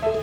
I'll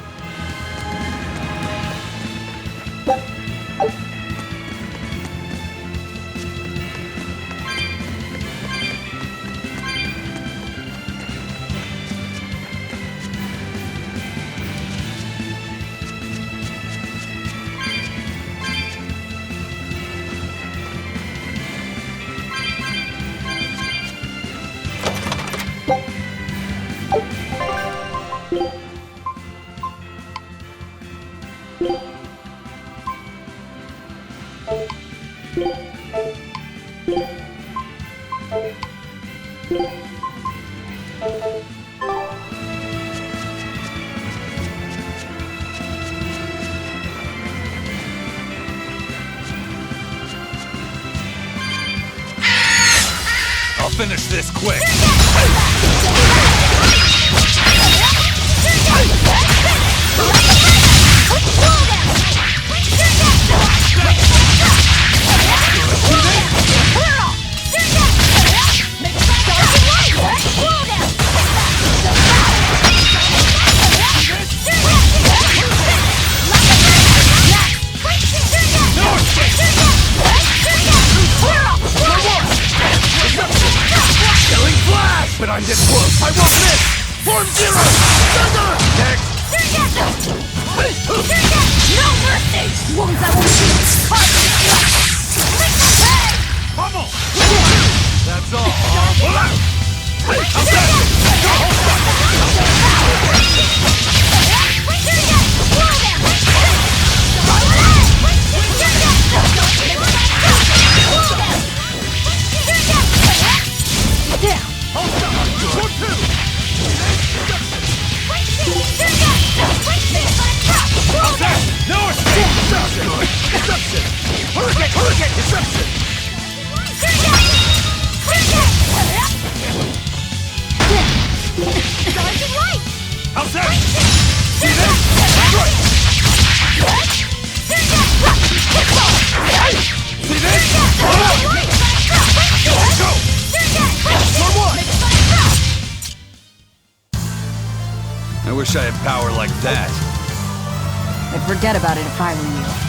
finish this quick. But I'm this close. I won't miss. Form zero. Thunder. Next. No mercy! Wounds I won't heal. Pummel. That's all. I wish I had power like that. I'd forget about it if I were you.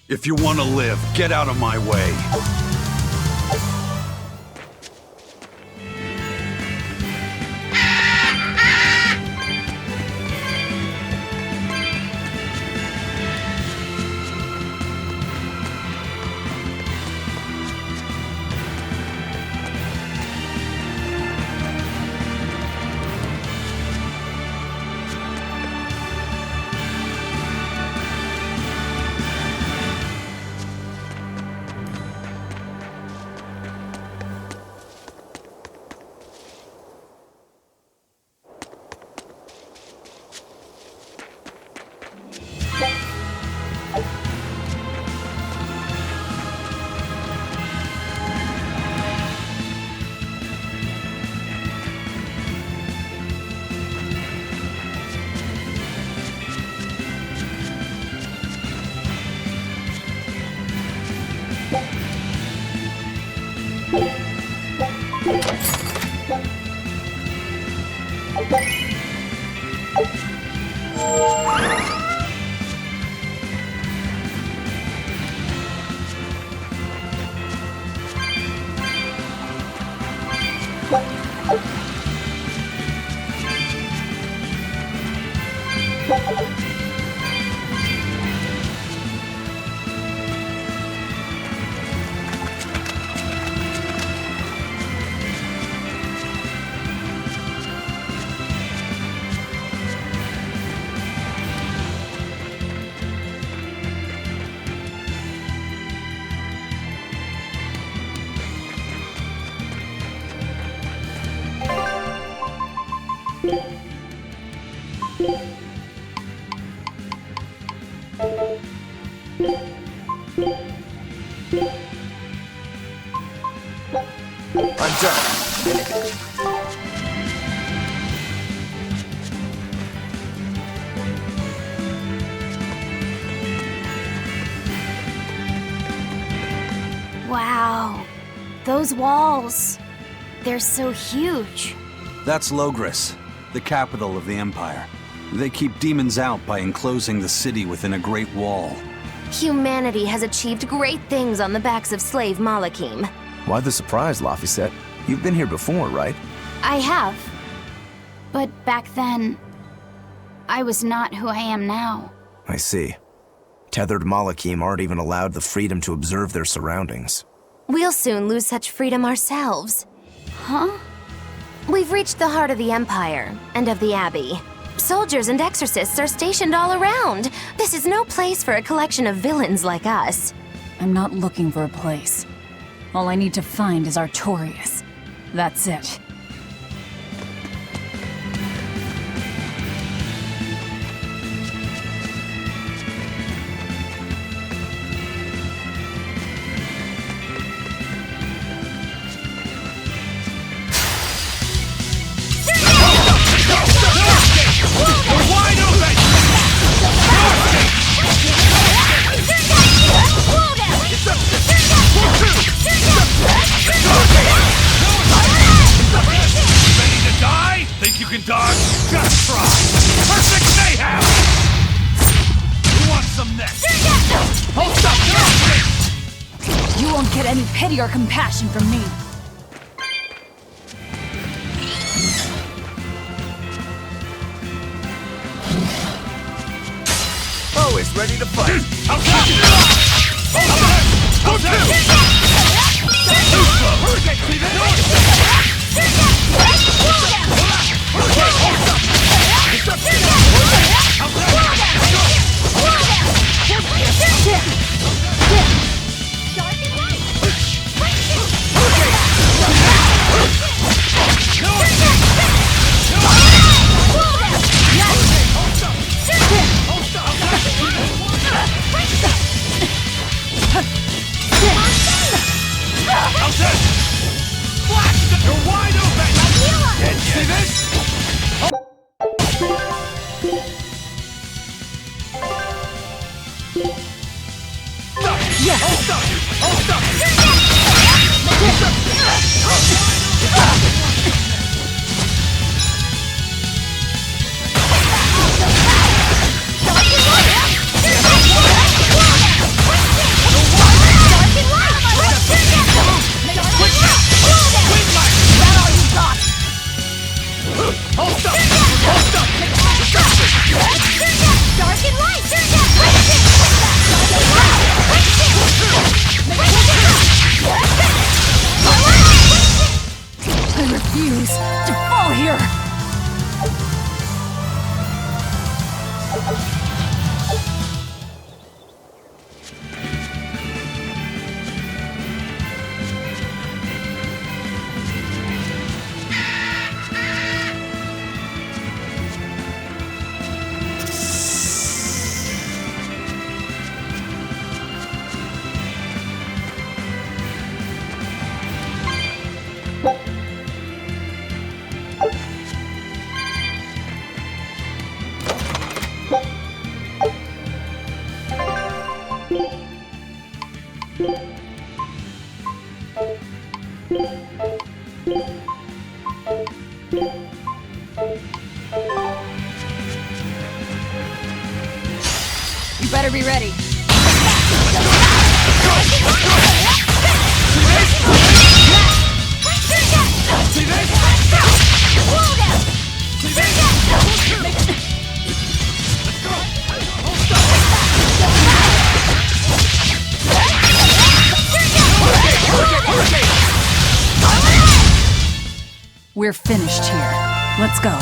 If you want to live, get out of my way. I'm done. Wow. Those walls. They're so huge. That's Logris, the capital of the Empire. They keep demons out by enclosing the city within a great wall. Humanity has achieved great things on the backs of slave Malakim. Why the surprise, Laphicet? You've been here before, right? I have. But back then, I was not who I am now. I see. Tethered Malakim aren't even allowed the freedom to observe their surroundings. We'll soon lose such freedom ourselves. Huh? We've reached the heart of the Empire, and of the Abbey. Soldiers and exorcists are stationed all around. This is no place for a collection of villains like us. I'm not looking for a place. All I need to find is Artorias. That's it. Dog, just try! Perfect mayhem! Who wants some next? Hold up! You won't get any pity or compassion from me. Always ready to fight! Hold You're wide open! Can you see this? Yes! Hold up! I better be ready. We're finished here. Let's go.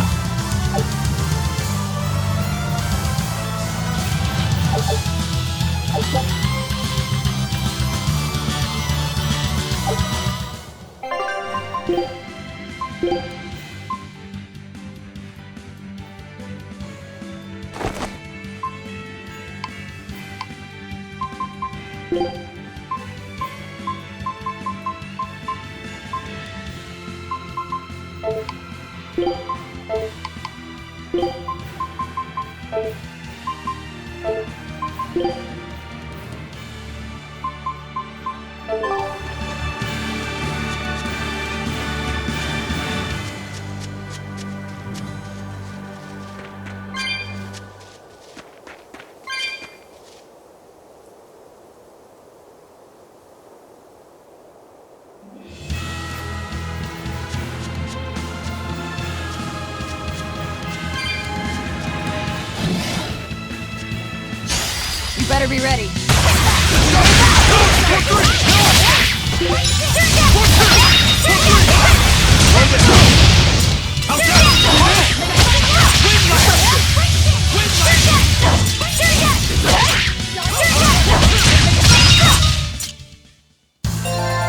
You better be ready.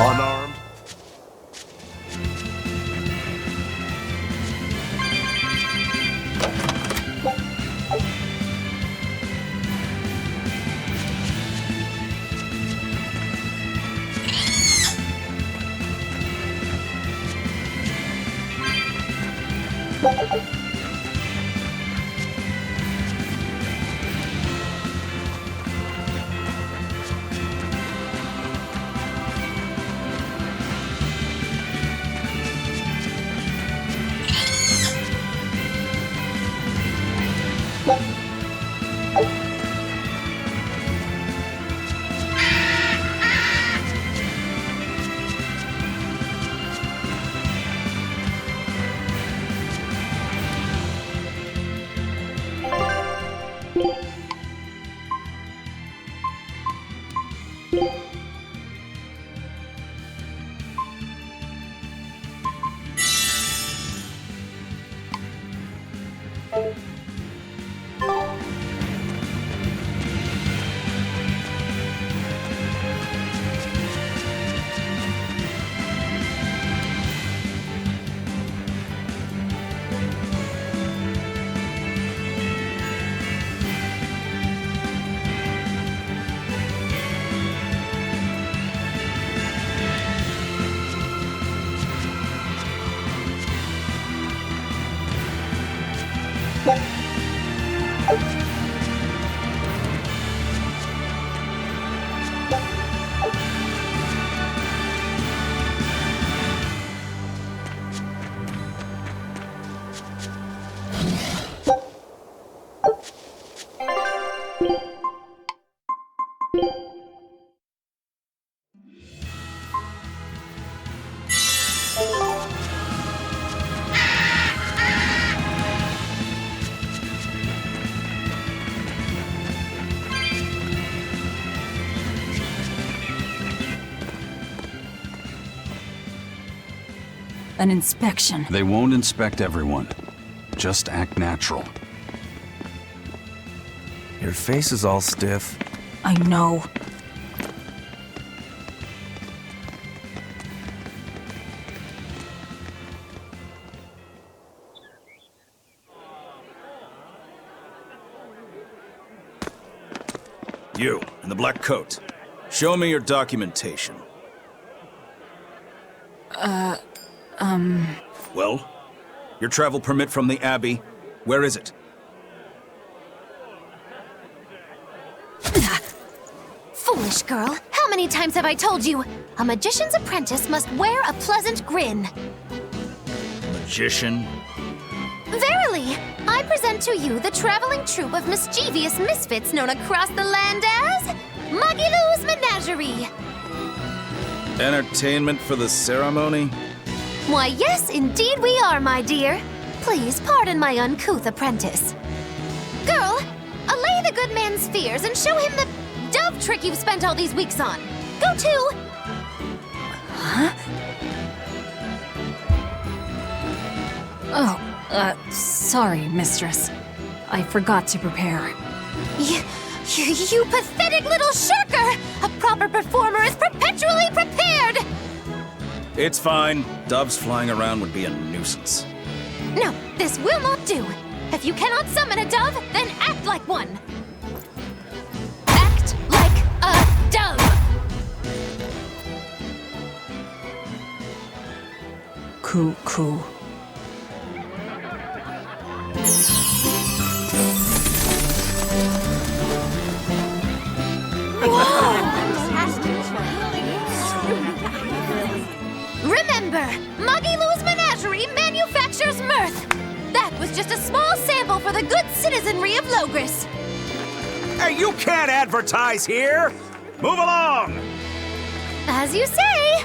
Unarmed. An inspection. They won't inspect everyone. Just act natural. Your face is all stiff. I know. You, in the black coat. Show me your documentation. Well? Your travel permit from the Abbey? Where is it? Foolish girl, how many times have I told you? A magician's apprentice must wear a pleasant grin. Magician? Verily, I I present to you the traveling troupe of mischievous misfits known across the land as Magilou's Menagerie. Entertainment for the ceremony? Why, yes, indeed we are, my dear. Please pardon my uncouth apprentice. Girl, allay the good man's fears and show him the dove trick you've spent all these weeks on. Go to... Oh, sorry, mistress. I forgot to prepare. You pathetic little shirker! A proper performer is perpetually prepared! It's fine. Doves flying around would be a nuisance. No, this will not do. If you cannot summon a dove, then act like one. Act like a dove! Cool. Remember, Magilou's Menagerie manufactures mirth. That was just a small sample for the good citizenry of Logris. Hey, you can't advertise here! Move along! As you say.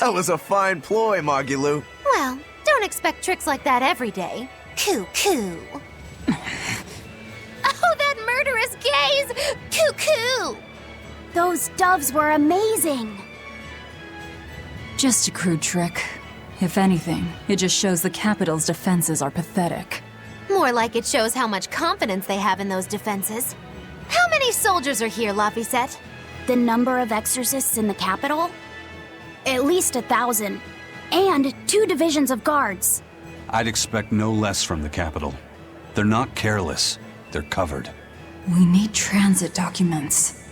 That was a fine ploy, Magilou. Well, don't expect tricks like that every day. Coo. Oh, that murderous gaze! Coo. Those doves were amazing! Just a crude trick. If anything, it just shows the capital's defenses are pathetic. More like it shows how much confidence they have in those defenses. How many soldiers are here, Laphicet? The number of exorcists in the capital? At least 1,000. And 2 divisions of guards. I'd expect no less from the capital. They're not careless. They're covered. We need transit documents.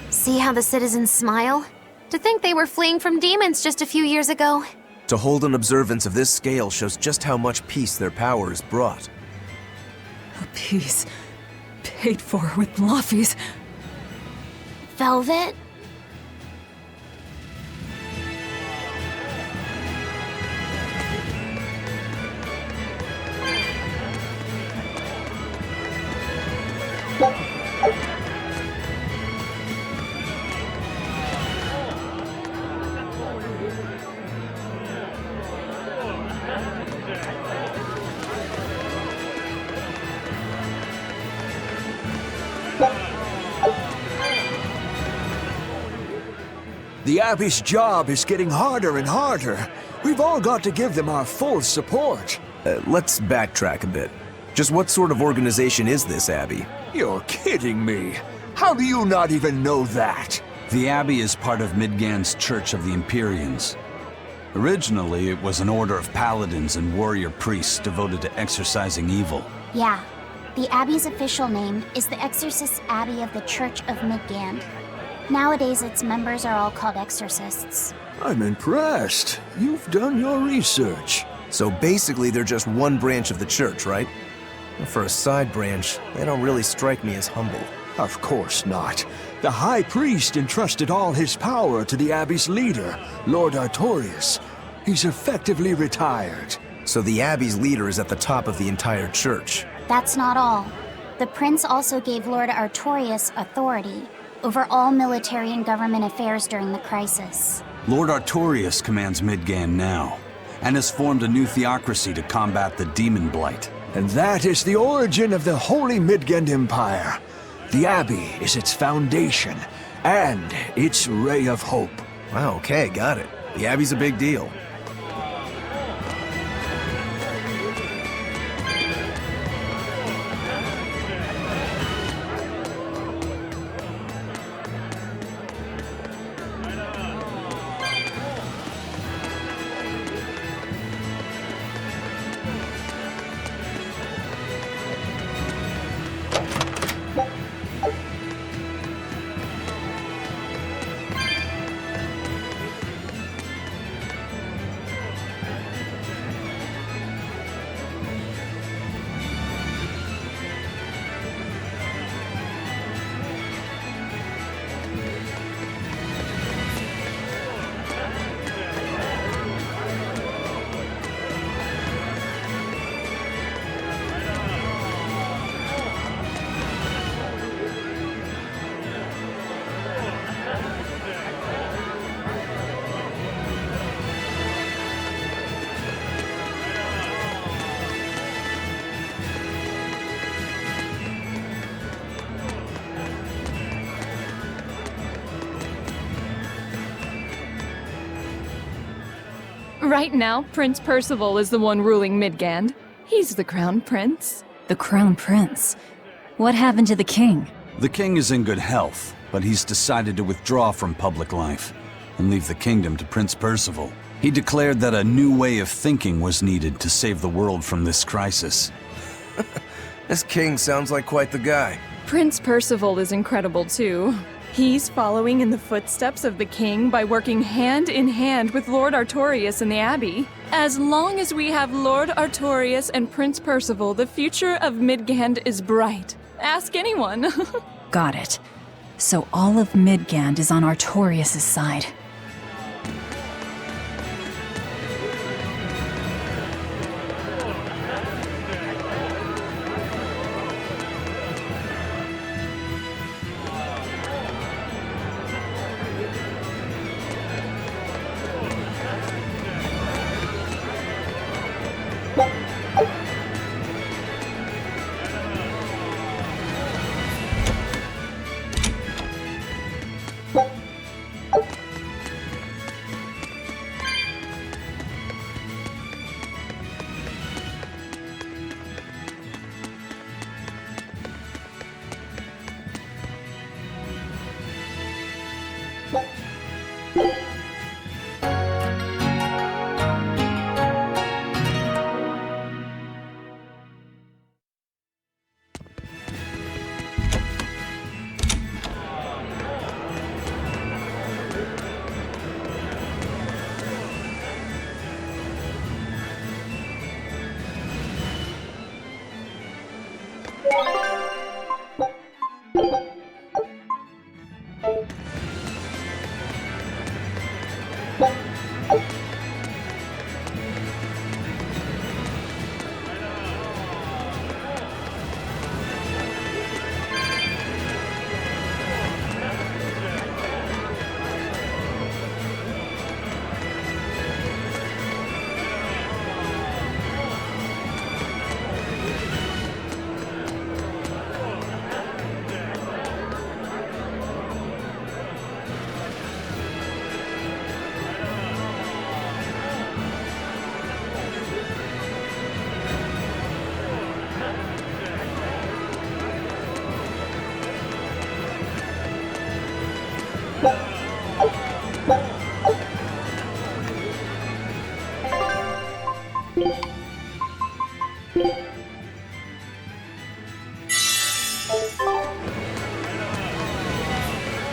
See how the citizens smile? To think they were fleeing from demons just a few years ago. To hold an observance of this scale shows just how much peace their power has brought. A piece paid for with Laffy's. Velvet? The Abbey's job is getting harder and harder. We've all got to give them our full support. Let's backtrack a bit. Just what sort of organization is this Abbey? You're kidding me. How do you not even know that? The Abbey is part of Midgand's Church of the Empyreans. Originally, it was an order of paladins and warrior priests devoted to exorcising evil. Yeah. The Abbey's official name is the Exorcist Abbey of the Church of Midgand. Nowadays, its members are all called exorcists. I'm impressed. You've done your research. So basically, they're just one branch of the church, right? For a side branch, they don't really strike me as humble. Of course not. The High Priest entrusted all his power to the Abbey's leader, Lord Artorius. He's effectively retired. So the Abbey's leader is at the top of the entire church. That's not all. The prince also gave Lord Artorius authority over all military and government affairs during the crisis. Lord Artorius commands Midgand now, and has formed a new theocracy to combat the demon blight. And that is the origin of the Holy Midgand Empire. The Abbey is its foundation, and its ray of hope. Wow, okay, got it. The Abbey's a big deal. Right now, Prince Percival is the one ruling Midgand. He's the crown prince. The Crown Prince. What happened to the king? The king is in good health, but he's decided to withdraw from public life and leave the kingdom to Prince Percival. He declared that a new way of thinking was needed to save the world from this crisis. This king sounds like quite the guy. Prince Percival is incredible too. He's following in the footsteps of the king by working hand in hand with Lord Artorius and the Abbey. As long as we have Lord Artorius and Prince Percival, the future of Midgand is bright. Ask anyone. Got it. So all of Midgand is on Artorius' side.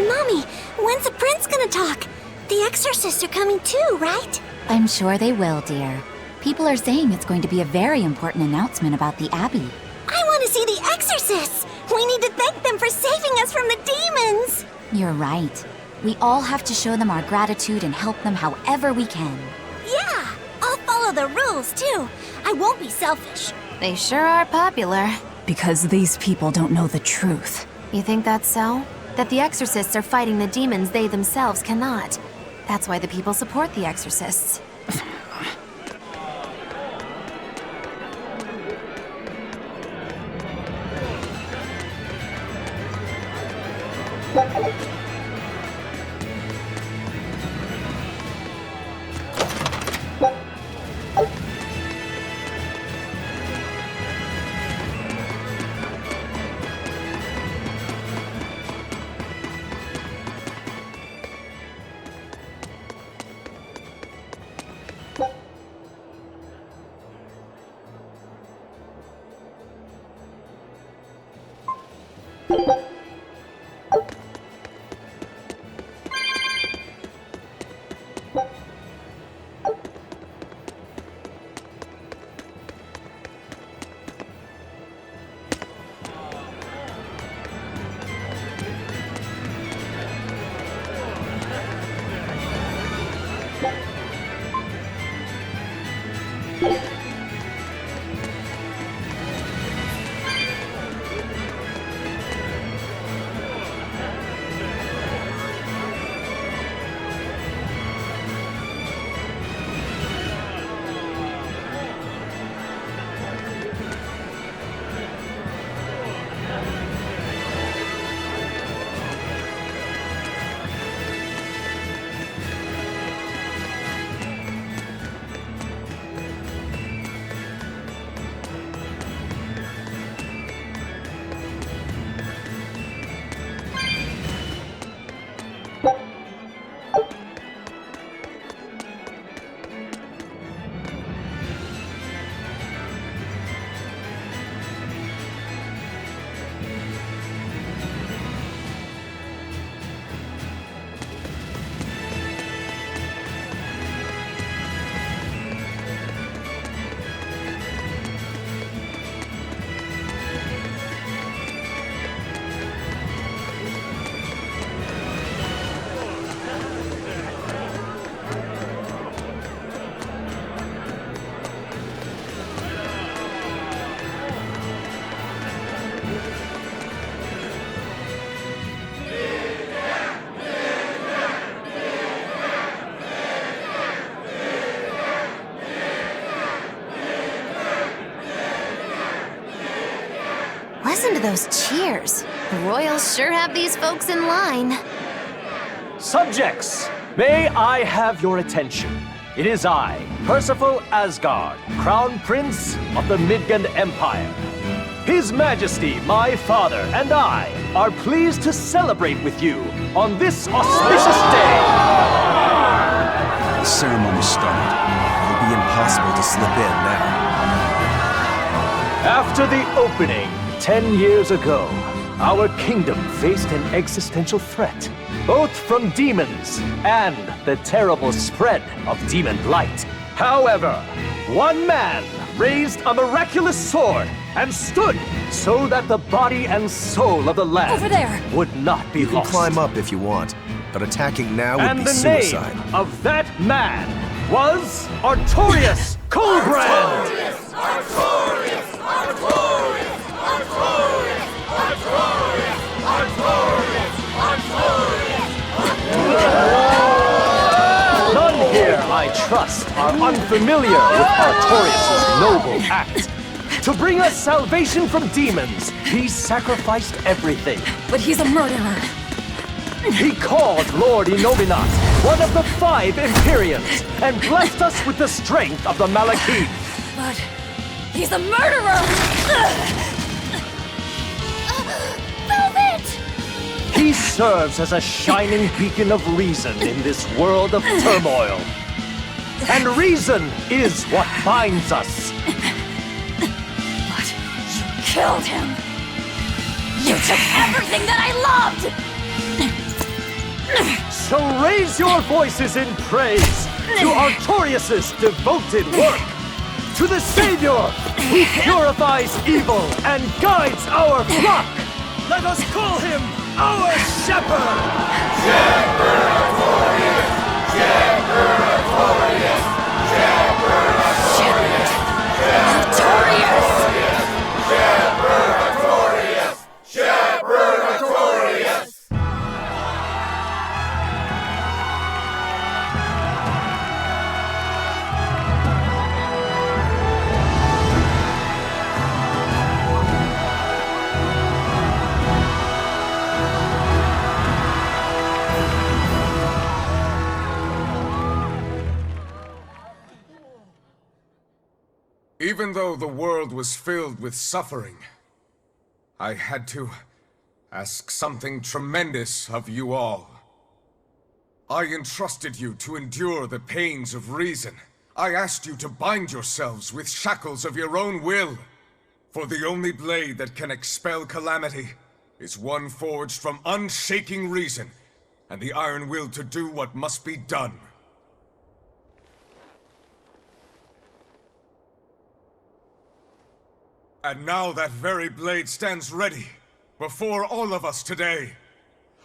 Mommy, when's the prince gonna talk? The exorcists are coming too, right? I'm sure they will, dear. People are saying it's going to be a very important announcement about the Abbey. I want to see the exorcists! We need to thank them for saving us from the demons! You're right. We all have to show them our gratitude and help them however we can. Yeah! I'll follow the rules, too. I won't be selfish. They sure are popular. Because these people don't know the truth. You think that's so? That the exorcists are fighting the demons they themselves cannot. That's why the people support the exorcists. Listen to those cheers. The royals sure have these folks in line. Subjects, may I have your attention? It is I, Percival Asgard, Crown Prince of the Midgard Empire. His Majesty, my father, and I are pleased to celebrate with you on this auspicious day. The ceremony started. It'll be impossible to slip in now. After the opening 10 years ago, our kingdom faced an existential threat, both from demons and the terrible spread of demon blight. However, one man raised a miraculous sword and stood so that the body and soul of the land Over there! would not be You can lost. climb up if you want, but attacking now would And be the suicide. name of that man was Artorius Colbrand! None here, I trust, are unfamiliar with Artorius' noble act. To bring us salvation from demons, he sacrificed everything. But he's a murderer. He called Lord Inominat one of the 5 Empyreans and blessed us with the strength of the Malachim. But he's a murderer! Velvet! He serves as a shining beacon of reason in this world of turmoil. And reason is what binds us. But you killed him! You took everything that I loved! So raise your voices in praise to Artorius' devoted work, to the Savior who purifies evil and guides our flock. Let us call him our Shepherd! Shepherd Artorius! Shepherd Artorius! Shepherd Artorius! Artorius! Shepherd Artorius! Shepherd Artorius! Even though the world was filled with suffering, I had to ask something tremendous of you all. I entrusted you to endure the pains of reason. I asked you to bind yourselves with shackles of your own will. For the only blade that can expel calamity is one forged from unshaking reason and the iron will to do what must be done. And now that very blade stands ready before all of us today.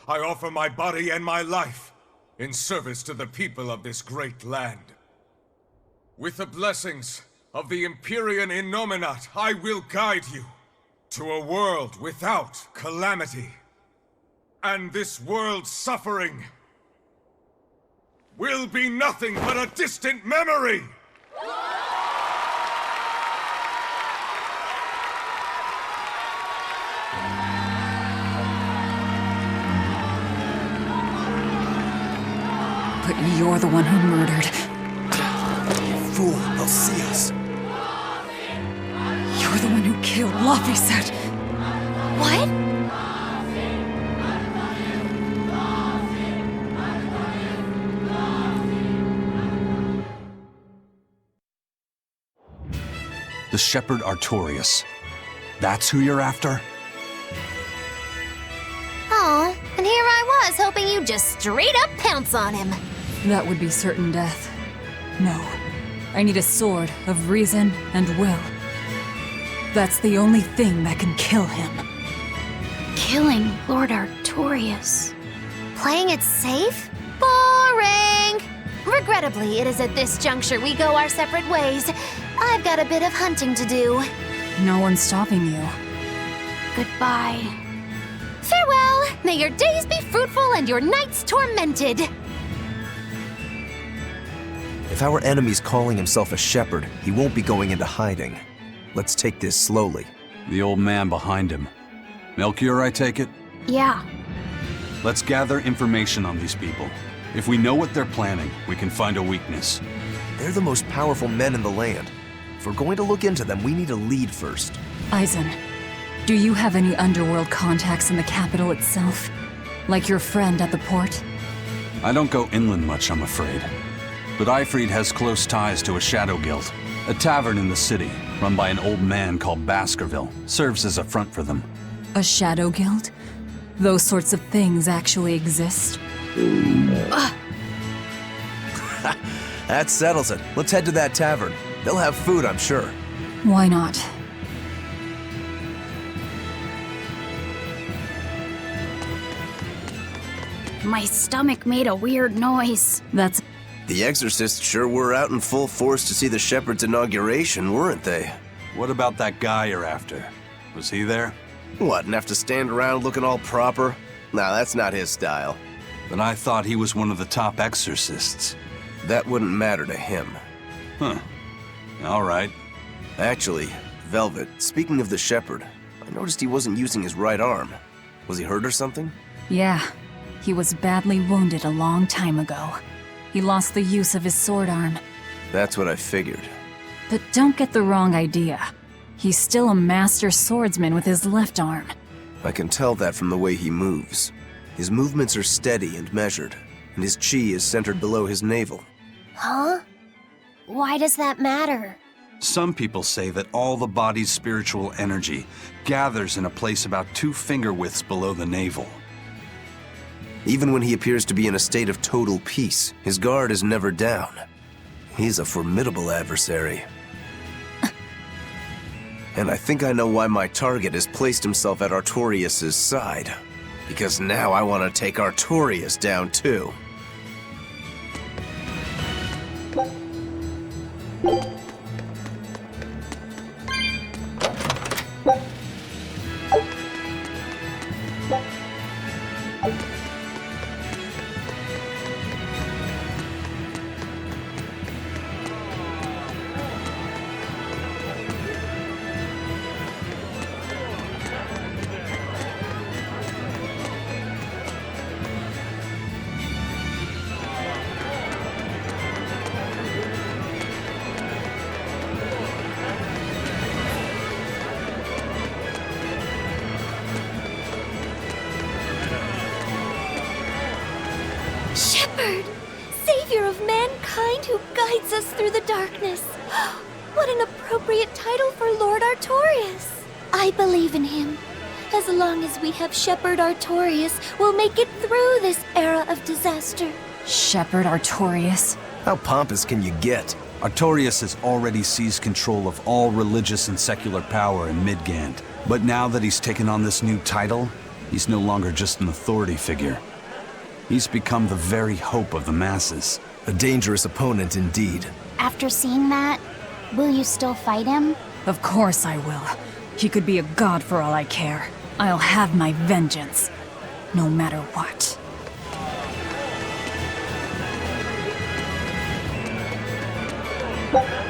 I offer my body and my life in service to the people of this great land. With the blessings of the Empyrean Innominat, I will guide you to a world without calamity. And this world's suffering will be nothing but a distant memory! But you're the one who murdered. Fool, they'll see us. You're the one who killed Laphicet. What? The Shepherd Artorius. That's who you're after? Oh, and here I was hoping you'd just straight up pounce on him. That would be certain death. No. I need a sword of reason and will. That's the only thing that can kill him. Killing Lord Artorius. Playing it safe? Boring! Regrettably, it is at this juncture we go our separate ways. I've got a bit of hunting to do. No one's stopping you. Goodbye. Farewell! May your days be fruitful and your nights tormented! If our enemy's calling himself a shepherd, he won't be going into hiding. Let's take this slowly. The old man behind him. Melchior, I take it? Yeah. Let's gather information on these people. If we know what they're planning, we can find a weakness. They're the most powerful men in the land. If we're going to look into them, we need a lead first. Eisen, do you have any underworld contacts in the capital itself? Like your friend at the port? I don't go inland much, I'm afraid. But Eifried has close ties to a shadow guild. A tavern in the city, run by an old man called Baskerville, serves as a front for them. A shadow guild? Those sorts of things actually exist? That settles it. Let's head to that tavern. They'll have food, I'm sure. Why not? My stomach made a weird noise. That's... The exorcists sure were out in full force to see the shepherd's inauguration, weren't they? What about that guy you're after? Was he there? What, and have to stand around looking all proper? Nah, that's not his style. But I thought he was one of the top exorcists. That wouldn't matter to him. Huh. All right. Actually, Velvet, speaking of the shepherd, I noticed he wasn't using his right arm. Was he hurt or something? Yeah. He was badly wounded a long time ago. He lost the use of his sword arm. That's what I figured. But don't get the wrong idea. He's still a master swordsman with his left arm. I can tell that from the way he moves. His movements are steady and measured, and his chi is centered below his navel. Huh? Why does that matter? Some people say that all the body's spiritual energy gathers in a place about 2 finger widths below the navel. Even when he appears to be in a state of total peace, his guard is never down. He's a formidable adversary. And I think I know why my target has placed himself at Artorias' side. Because now I want to take Artorias down too. Shepherd! Savior of mankind who guides us through the darkness. What an appropriate title for Lord Artorias. I believe in him. As long as we have Shepherd Artorias, we'll make it through this era of disaster. Shepherd Artorias? How pompous can you get? Artorias has already seized control of all religious and secular power in Midgand. But now that he's taken on this new title, he's no longer just an authority figure. He's become the very hope of the masses. A dangerous opponent indeed. After seeing that, will you still fight him? Of course I will. He could be a god for all I care. I'll have my vengeance. No matter what. What?